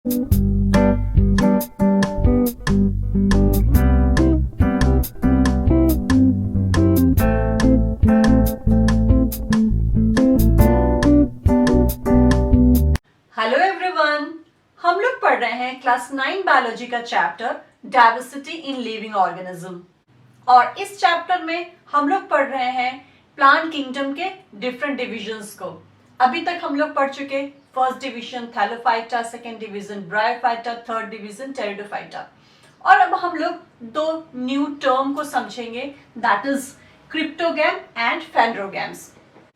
Hello everyone, हम लोग पढ़ रहे हैं क्लास 9 बायोलॉजी का chapter diversity in living organism. और इस चैप्टर में हम लोग पढ़ रहे हैं प्लांट किंगडम के डिफरेंट डिविजन्स को। अभी तक हम लोग पढ़ चुके first division thallophyta, second division bryophyta, third division pteridophyta. और अब हम लोग दो न्यू टर्म को समझेंगे, that is cryptogam and phanerogams.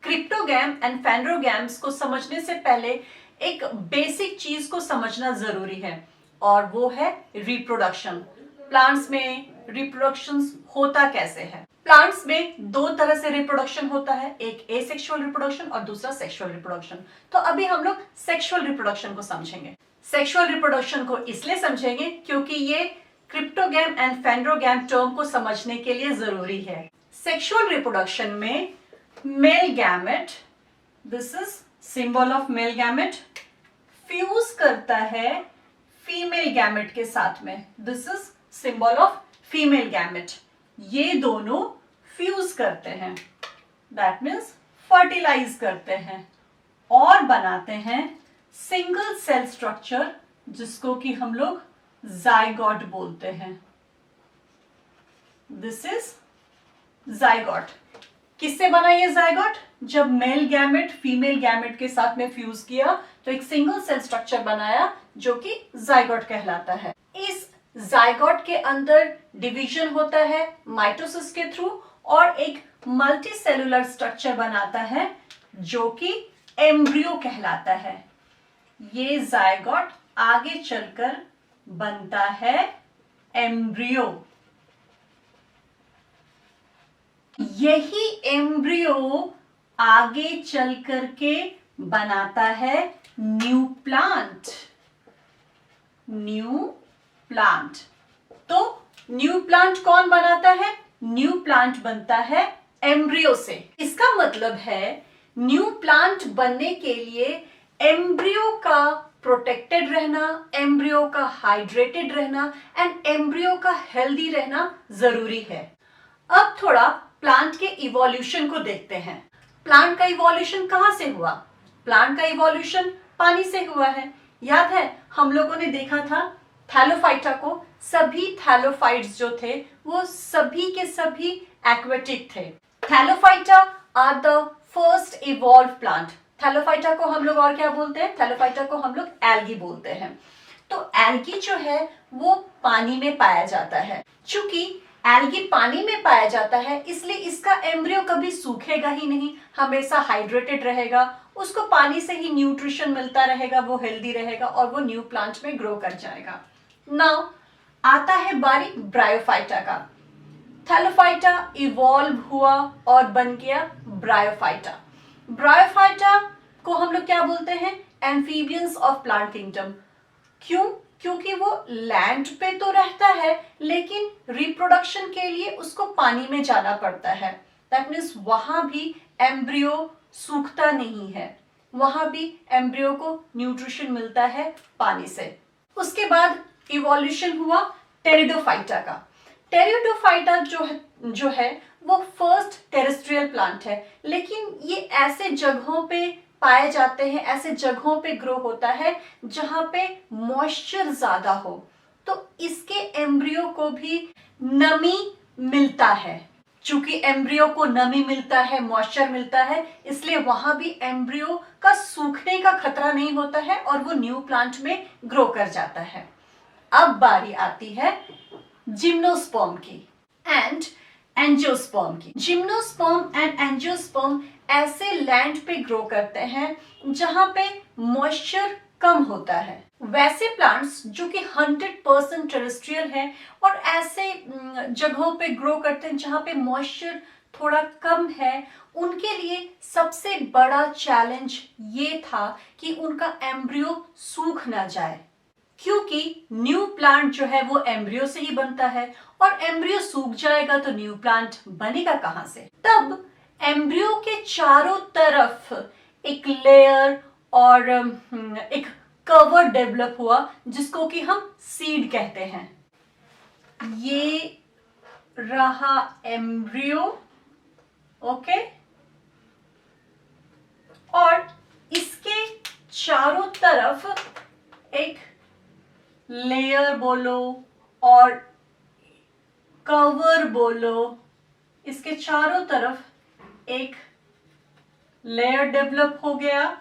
Cryptogam and phanerogams को समझने से पहले एक बेसिक चीज को समझना जरूरी है, और वो है रिप्रोडक्शन। प्लांट्स में रिप्रोडक्शन होता कैसे है? प्लांट्स में दो तरह से रिप्रोडक्शन होता है, एक एसेक्सुअल रिप्रोडक्शन और दूसरा सेक्सुअल रिप्रोडक्शन। तो अभी हम लोग सेक्सुअल रिप्रोडक्शन को समझेंगे। सेक्सुअल रिप्रोडक्शन को इसलिए समझेंगे क्योंकि ये क्रिप्टोगैम एंड फेंड्रोगैम टर्म को समझने के लिए जरूरी है। सेक्सुअल रिप्रोडक्शन में male gamete, this is symbol of male gamete, fuse करता है फीमेल गैमेट के साथ में, this is symbol of female gamete. ये दोनों फ्यूज करते हैं, दैट मीन्स फर्टिलाइज करते हैं और बनाते हैं सिंगल सेल स्ट्रक्चर, जिसको कि हम लोग जाइगोट बोलते हैं। This is zygote. किससे बना ये जाइगोट? जब मेल गैमेट फीमेल गैमेट के साथ में फ्यूज किया तो एक सिंगल सेल स्ट्रक्चर बनाया, जो कि जाइगोट कहलाता है। इस जाइगोट के अंदर डिवीजन होता है माइटोसिस के थ्रू, और एक मल्टी सेलुलर स्ट्रक्चर बनाता है, जो कि एम्ब्रियो कहलाता है। ये जाइगोट आगे चलकर बनता है एम्ब्रियो। यही एम्ब्रियो आगे चल करके बनाता है न्यू प्लांट। New plant. तो न्यू प्लांट कौन बनाता है? न्यू प्लांट बनता है एम्ब्रियो से। इसका मतलब है न्यू प्लांट बनने के लिए एम्ब्रियो का प्रोटेक्टेड रहना, एम्ब्रियो का हाइड्रेटेड रहना एंड एम्ब्रियो का हेल्दी रहना जरूरी है। अब थोड़ा प्लांट के इवोल्यूशन को देखते हैं। प्लांट का इवोल्यूशन कहां से हुआ? प्लांट का इवोल्यूशन पानी से हुआ है। याद है हम लोगों ने देखा था थैलोफाइटा को, सभी थैलोफाइट्स जो थे वो सभी के सभी एक्वेटिक थे। Thallophyta are the first evolve plant. Thallophyta को हम लोग और क्या बोलते हैं? थैलोफाइटा को हम लोग एल्गी बोलते हैं। तो एल्गी जो है वो पानी में पाया जाता है। चूंकि एल्गी पानी में पाया जाता है, इसलिए इसका एम्ब्रियो कभी सूखेगा ही नहीं, हमेशा हाइड्रेटेड रहेगा, उसको पानी से ही न्यूट्रिशन मिलता रहेगा, वो हेल्दी रहेगा और वो न्यू प्लांट में ग्रो कर जाएगा। नाउ आता है बारी ब्रायोफाइटा का। थैलोफाइटा इवॉल्व हुआ और बन गया ब्रायोफाइटा। ब्रायोफाइटा को हम लोग क्या बोलते हैं? Amphibians of plant kingdom. क्यों? क्योंकि वो लैंड पे तो रहता है, लेकिन रिप्रोडक्शन के लिए उसको पानी में जाना पड़ता है। दैट मीन्स वहां भी एम्ब्रियो सूखता नहीं है, वहां भी एम्ब्रियो को न्यूट्रिशन मिलता है पानी से। उसके बाद इवोल्यूशन हुआ टेरिडोफाइटा का। टेरिडोफाइटा जो है वो फर्स्ट टेरेस्ट्रियल प्लांट है, लेकिन ये ऐसे जगहों पे पाए जाते हैं, ऐसे जगहों पे ग्रो होता है जहां पे मॉइस्चर ज्यादा हो। तो इसके एम्ब्रियो को भी नमी मिलता है। चूंकि एम्ब्रियो को नमी मिलता है, मॉइस्चर मिलता है, इसलिए वहां भी एम्ब्रियो का सूखने का खतरा नहीं होता है और वो न्यू प्लांट में ग्रो कर जाता है। अब बारी आती है जिम्नोस्पर्म की एंड एंजियोस्पर्म की। जिम्नोस्पर्म एंड एंजियोस्पर्म ऐसे लैंड पे ग्रो करते हैं जहां पे मॉइस्चर कम होता है। वैसे प्लांट्स जो कि 100% टेरेस्ट्रियल है और ऐसे जगहों पे ग्रो करते हैं जहां पे मॉइस्चर थोड़ा कम है, उनके लिए सबसे बड़ा चैलेंज ये था कि उनका एम्ब्रियो सूख ना जाए, क्योंकि न्यू प्लांट जो है वो एम्ब्रियो से ही बनता है और एम्ब्रियो सूख जाएगा तो न्यू प्लांट बनेगा कहां से? तब एम्ब्रियो के चारों तरफ एक लेयर और एक कवर डेवलप हुआ जिसको कि हम सीड कहते हैं। ये रहा एम्ब्रियो, ओके, और इसके चारों तरफ एक लेयर बोलो और कवर बोलो, इसके चारों तरफ एक लेयर डेवलप हो गया।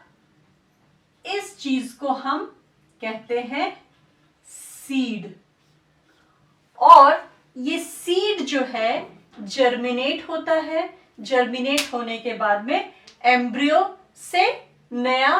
इस चीज को हम कहते हैं सीड। और ये सीड जो है जर्मिनेट होता है, जर्मिनेट होने के बाद में एम्ब्रियो से नया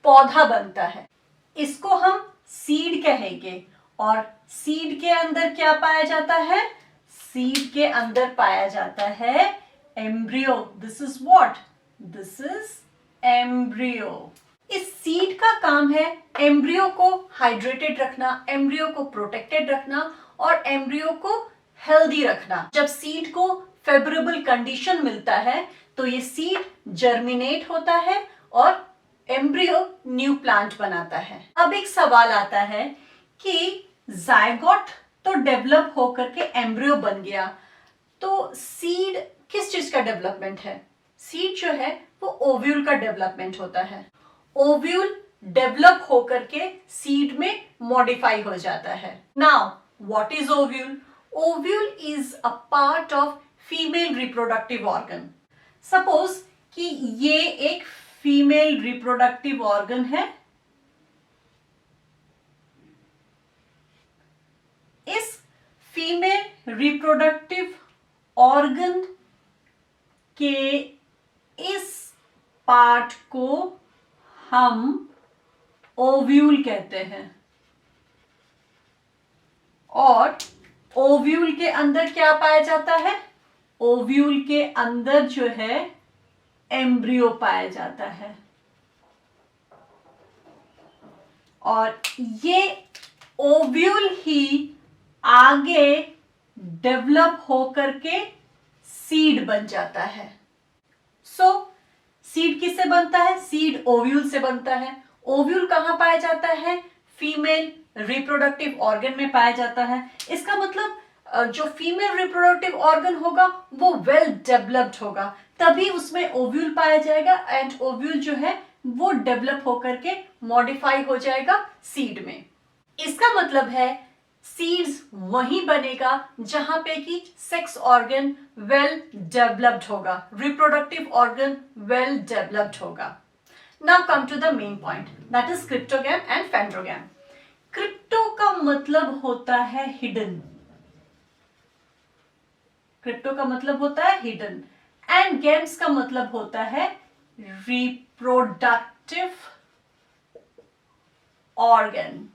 पौधा बनता है, इसको हम सीड कहेंगे। और सीड के अंदर क्या पाया जाता है? सीड के अंदर पाया जाता है embryo. This is what? This is embryo. इस सीड का काम है एम्ब्रियो को हाइड्रेटेड रखना, एम्ब्रियो को प्रोटेक्टेड रखना और एम्ब्रियो को हेल्दी रखना। जब सीड को फेवरेबल कंडीशन मिलता है तो ये सीड जर्मिनेट होता है और एम्ब्रियो न्यू प्लांट बनाता है। अब एक सवाल आता है कि जायगोट तो डेवलप होकर के एम्ब्रियो बन गया, तो सीड किस चीज का डेवलपमेंट है? सीड जो है वो ओव्यूल का डेवलपमेंट होता है। ओव्यूल डेवलप होकर के सीड में मॉडिफाई हो जाता है। Now what is ovule? Ovule is a part of female reproductive organ. Suppose कि ये एक फीमेल रिप्रोडक्टिव ऑर्गन है। इस फीमेल रिप्रोडक्टिव ऑर्गन के इस पार्ट को हम ओव्यूल कहते हैं। और ओव्यूल के अंदर क्या पाया जाता है? ओव्यूल के अंदर जो है एम्ब्रियो पाया जाता है। और ये ओव्यूल ही आगे डेवलप होकर के सीड बन जाता है। सो सीड किससे बनता है? सीड ओव्यूल से बनता है। ओव्यूल कहां पाया जाता है? फीमेल रिप्रोडक्टिव ऑर्गन में पाया जाता है। इसका मतलब जो फीमेल रिप्रोडक्टिव ऑर्गन होगा वो वेल डेवलप्ड होगा, तभी उसमें ओव्यूल पाया जाएगा एंड ओव्यूल जो है वो डेवलप होकर के मॉडिफाई हो जाएगा सीड में। इसका मतलब है सीड्स वहीं बनेगा जहां पे कि सेक्स ऑर्गन वेल डेवलप्ड होगा, रिप्रोडक्टिव ऑर्गन वेल डेवलप्ड होगा। Now come to the main point, that is cryptogam and phanerogam. Crypto का मतलब होता है हिडन। क्रिप्टो का मतलब होता है हिडन एंड गैम्स का मतलब होता है रिप्रोडक्टिव ऑर्गन।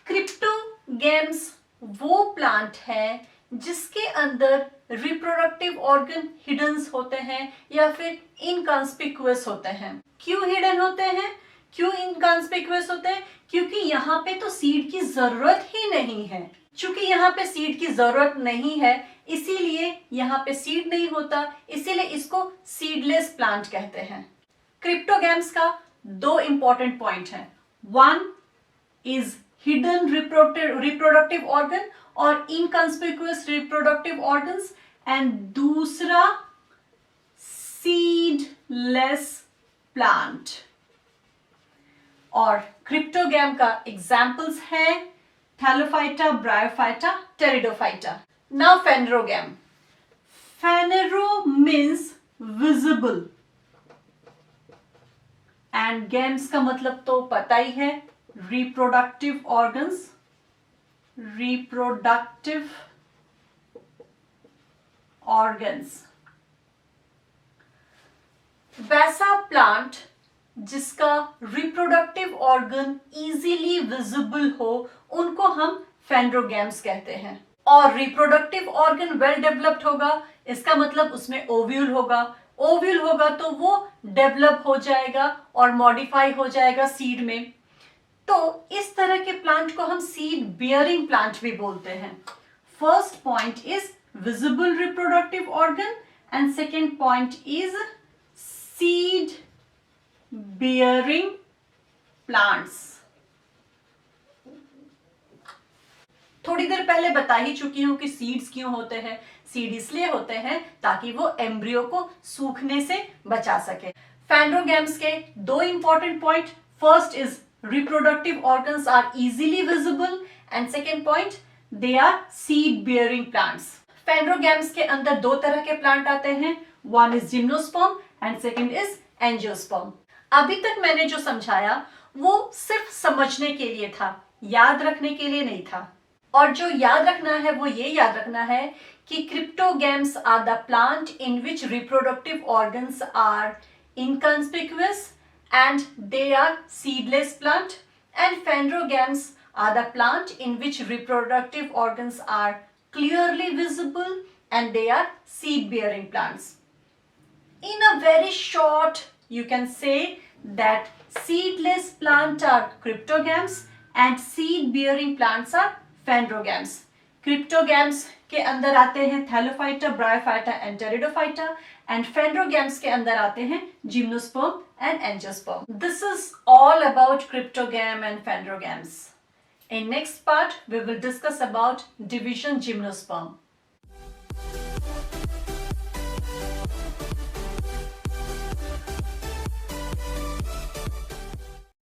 क्रिप्टोगैम्स वो प्लांट है जिसके अंदर रिप्रोडक्टिव ऑर्गन हिडन होते हैं या फिर इनकॉन्स्पिक्यूअस होते हैं। क्यों हिडन होते हैं? क्यों इनकॉन्स्पिक्यूअस होते हैं? क्योंकि यहाँ पे तो सीड की जरूरत ही नहीं है। चूंकि यहाँ पे सीड की जरूरत नहीं है इसीलिए यहाँ पे सीड नहीं होता, इसीलिए इसको सीडलेस प्लांट कहते हैं। क्रिप्टोगैम्स का दो इंपॉर्टेंट पॉइंट है, one is hidden reproductive organ और इनकॉन्स्पिक्यूअस रिप्रोडक्टिव ऑर्गन्स एंड दूसरा सीडलेस प्लांट। और क्रिप्टोगैम का एग्जाम्पल्स है thallophyta, bryophyta, pteridophyta. Now phanerogam. Phanero means visible and gams का मतलब तो पता ही है, रिप्रोडक्टिव ऑर्गन्स, रिप्रोडक्टिव ऑर्गन्स। वैसा प्लांट जिसका रिप्रोडक्टिव ऑर्गन इजीली विजिबल हो उनको हम फेंड्रोगैम्स कहते हैं। और रिप्रोडक्टिव ऑर्गन वेल डेवलप्ड होगा, इसका मतलब उसमें ओव्यूल होगा। ओव्यूल होगा तो वो डेवलप हो जाएगा और मॉडिफाई हो जाएगा सीड में। तो इस तरह के प्लांट को हम सीड बियरिंग प्लांट भी बोलते हैं। First point is visible reproductive organ and second point is seed bearing plants. थोड़ी देर पहले बता ही चुकी हूं कि सीड्स क्यों होते हैं. सीड इसलिए होते हैं ताकि वो एम्ब्रियो को सूखने से बचा सके. फैंड्रोगैम्स के दो important point. First is reproductive organs are easily visible and second point they are seed bearing plants. Phanerogams के अंदर दो तरह के प्लांट आते हैं. One is gymnosperm and second is angiosperm. अभी तक मैंने जो समझाया वो सिर्फ समझने के लिए था, याद रखने के लिए नहीं था. और जो याद रखना है वो ये याद रखना है कि cryptogams are the plant in which reproductive organs are inconspicuous and they are seedless plant, and phanerogams are the plant in which reproductive organs are clearly visible and they are seed bearing plants. In a very short, you can say that seedless plants are cryptogams and seed bearing plants are phanerogams. Cryptogams के अंदर आते हैं thallophyta, bryophyta and pteridophyta, and phanerogams के अंदर आते हैं gymnosperm and angiosperm. This is all about cryptogam and phanerogams. In next part, we will discuss about division gymnosperm.